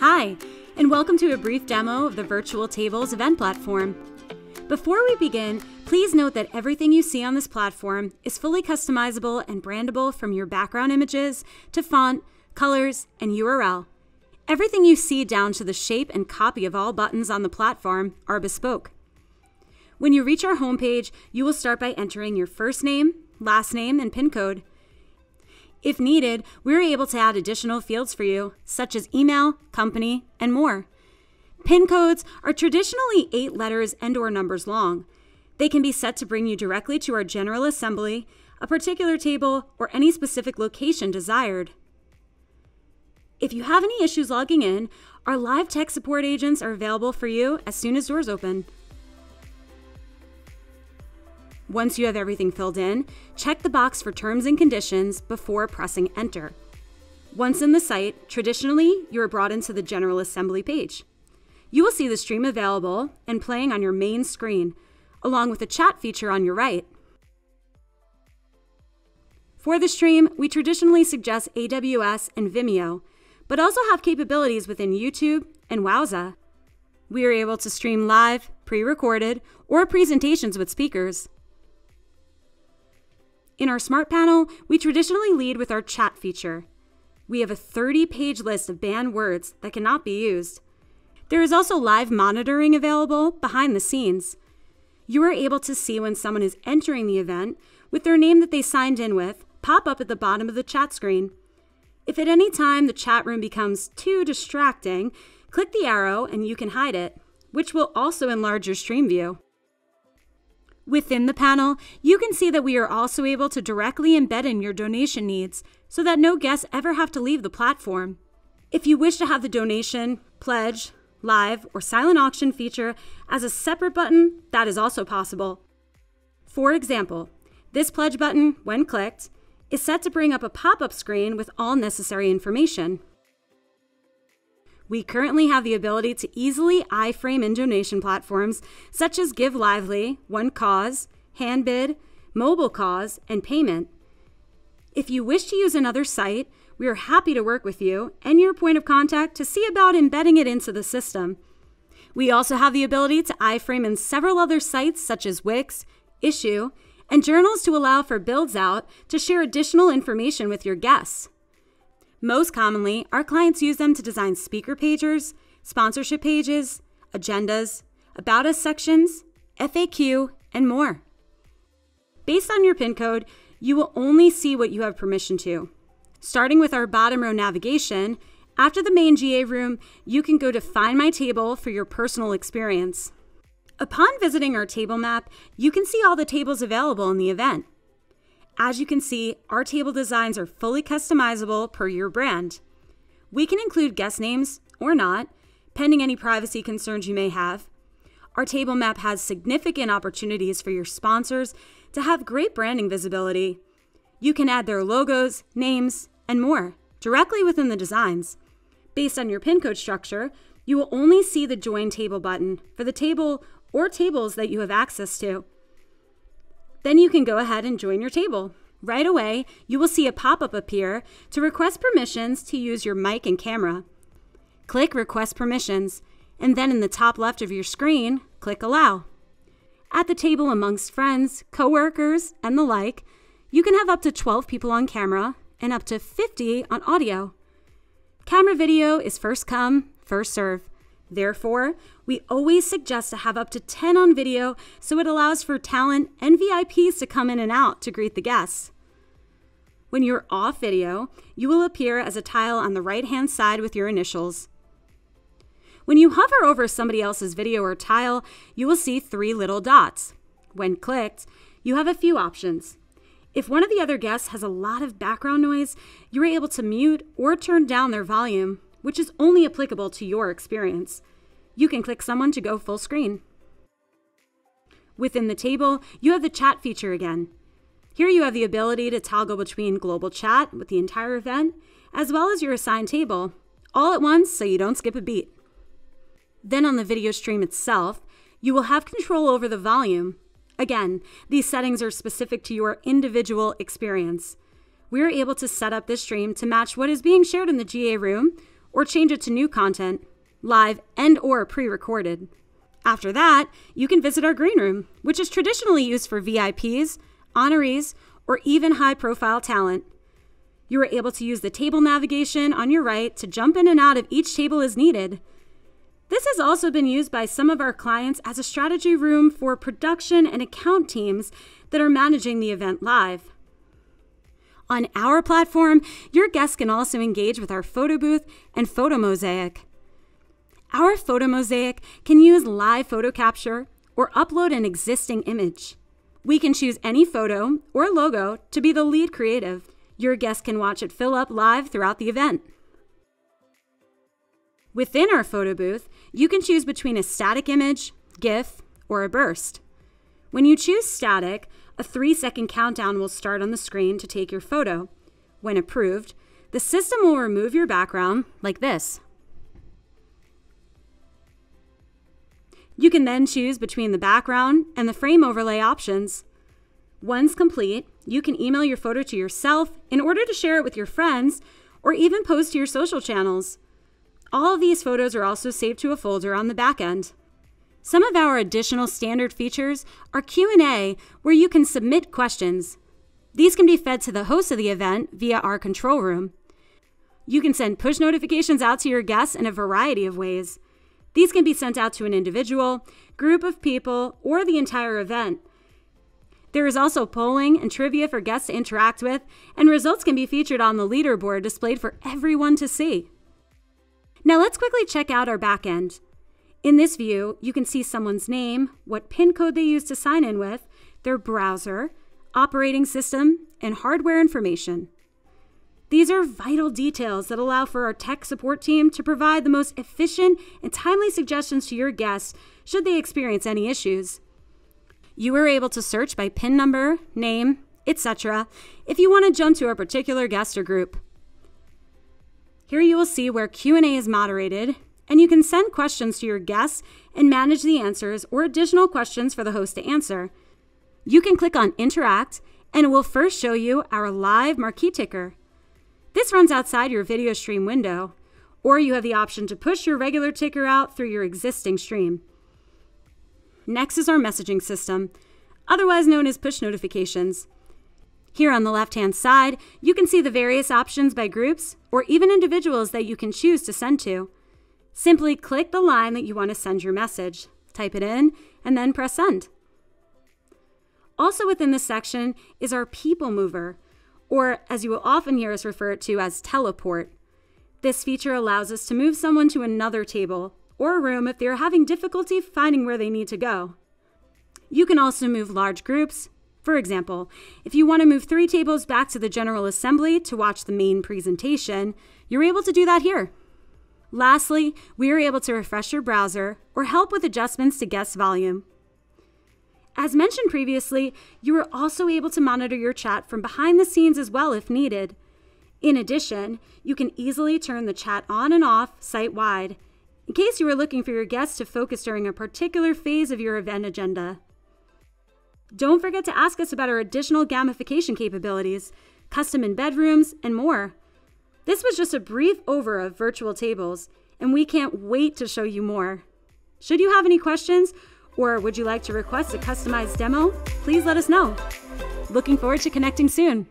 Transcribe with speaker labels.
Speaker 1: Hi, and welcome to a brief demo of the Virtual Tables event platform. Before we begin, please note that everything you see on this platform is fully customizable and brandable, from your background images to font, colors, and URL. Everything you see down to the shape and copy of all buttons on the platform are bespoke. When you reach our homepage, you will start by entering your first name, last name, and PIN code. If needed, we're able to add additional fields for you, such as email, company, and more. PIN codes are traditionally 8 letters and/or numbers long. They can be set to bring you directly to our General Assembly, a particular table, or any specific location desired. If you have any issues logging in, our live tech support agents are available for you as soon as doors open. Once you have everything filled in, check the box for terms and conditions before pressing enter. Once in the site, traditionally, you are brought into the General Assembly page. You will see the stream available and playing on your main screen, along with a chat feature on your right. For the stream, we traditionally suggest AWS and Vimeo, but also have capabilities within YouTube and Wowza. We are able to stream live, pre-recorded, or presentations with speakers. In our Smart Panel, we traditionally lead with our chat feature. We have a 30-page list of banned words that cannot be used. There is also live monitoring available behind the scenes. You are able to see when someone is entering the event with their name that they signed in with pop up at the bottom of the chat screen. If at any time the chat room becomes too distracting, click the arrow and you can hide it, which will also enlarge your stream view. Within the panel, you can see that we are also able to directly embed in your donation needs so that no guests ever have to leave the platform. If you wish to have the donation, pledge, live, or silent auction feature as a separate button, that is also possible. For example, this pledge button, when clicked, is set to bring up a pop-up screen with all necessary information. We currently have the ability to easily iframe in donation platforms such as Give Lively, One Cause, Handbid, Mobile Cause, and Payment. If you wish to use another site, we are happy to work with you and your point of contact to see about embedding it into the system. We also have the ability to iframe in several other sites such as Wix, Issue, and journals to allow for builds out to share additional information with your guests. Most commonly, our clients use them to design speaker pagers, sponsorship pages, agendas, About Us sections, FAQ, and more. Based on your PIN code, you will only see what you have permission to. Starting with our bottom row navigation, after the main GA room, you can go to Find My Table for your personal experience. Upon visiting our table map, you can see all the tables available in the event. As you can see, our table designs are fully customizable per your brand. We can include guest names or not, pending any privacy concerns you may have. Our table map has significant opportunities for your sponsors to have great branding visibility. You can add their logos, names, and more directly within the designs. Based on your PIN code structure, you will only see the Join Table button for the table or tables that you have access to. Then you can go ahead and join your table. Right away, you will see a pop-up appear to request permissions to use your mic and camera. Click Request Permissions, and then in the top left of your screen, click Allow. At the table amongst friends, coworkers, and the like, you can have up to 12 people on camera and up to 50 on audio. Camera video is first come, first serve. Therefore, we always suggest to have up to 10 on video so it allows for talent and VIPs to come in and out to greet the guests. When you're off video, you will appear as a tile on the right-hand side with your initials. When you hover over somebody else's video or tile, you will see 3 little dots. When clicked, you have a few options. If one of the other guests has a lot of background noise, you're able to mute or turn down their volume, which is only applicable to your experience. You can click someone to go full screen. Within the table, you have the chat feature again. Here you have the ability to toggle between global chat with the entire event, as well as your assigned table, all at once so you don't skip a beat. Then on the video stream itself, you will have control over the volume. Again, these settings are specific to your individual experience. We are able to set up this stream to match what is being shared in the GA room or change it to new content, live and/or pre-recorded. After that, you can visit our green room, which is traditionally used for VIPs, honorees, or even high-profile talent. You are able to use the table navigation on your right to jump in and out of each table as needed. This has also been used by some of our clients as a strategy room for production and account teams that are managing the event live. On our platform, your guests can also engage with our photo booth and photo mosaic. Our photo mosaic can use live photo capture or upload an existing image. We can choose any photo or logo to be the lead creative. Your guests can watch it fill up live throughout the event. Within our photo booth, you can choose between a static image, GIF, or a burst. When you choose static, a 3-second countdown will start on the screen to take your photo. When approved, the system will remove your background like this. You can then choose between the background and the frame overlay options. Once complete, you can email your photo to yourself in order to share it with your friends or even post to your social channels. All of these photos are also saved to a folder on the back end. Some of our additional standard features are Q&A, where you can submit questions. These can be fed to the host of the event via our control room. You can send push notifications out to your guests in a variety of ways. These can be sent out to an individual, group of people, or the entire event. There is also polling and trivia for guests to interact with, and results can be featured on the leaderboard displayed for everyone to see. Now let's quickly check out our backend. In this view, you can see someone's name, what PIN code they use to sign in with, their browser, operating system, and hardware information. These are vital details that allow for our tech support team to provide the most efficient and timely suggestions to your guests should they experience any issues. You are able to search by PIN number, name, etc. if you want to jump to a particular guest or group. Here you will see where Q&A is moderated, and you can send questions to your guests and manage the answers or additional questions for the host to answer. You can click on Interact, and it will first show you our live marquee ticker. This runs outside your video stream window, or you have the option to push your regular ticker out through your existing stream. Next is our messaging system, otherwise known as push notifications. Here on the left-hand side, you can see the various options by groups or even individuals that you can choose to send to. Simply click the line that you want to send your message, type it in, and then press send. Also within this section is our people mover, or as you will often hear us refer to as teleport. This feature allows us to move someone to another table or a room if they are having difficulty finding where they need to go. You can also move large groups. For example, if you want to move 3 tables back to the General Assembly to watch the main presentation, you're able to do that here. Lastly, we are able to refresh your browser or help with adjustments to guest volume. As mentioned previously, you are also able to monitor your chat from behind the scenes as well if needed. In addition, you can easily turn the chat on and off site-wide, in case you are looking for your guests to focus during a particular phase of your event agenda. Don't forget to ask us about our additional gamification capabilities, custom embed rooms, and more. This was just a brief over of virtual tables, and we can't wait to show you more. Should you have any questions, or would you like to request a customized demo, please let us know. Looking forward to connecting soon.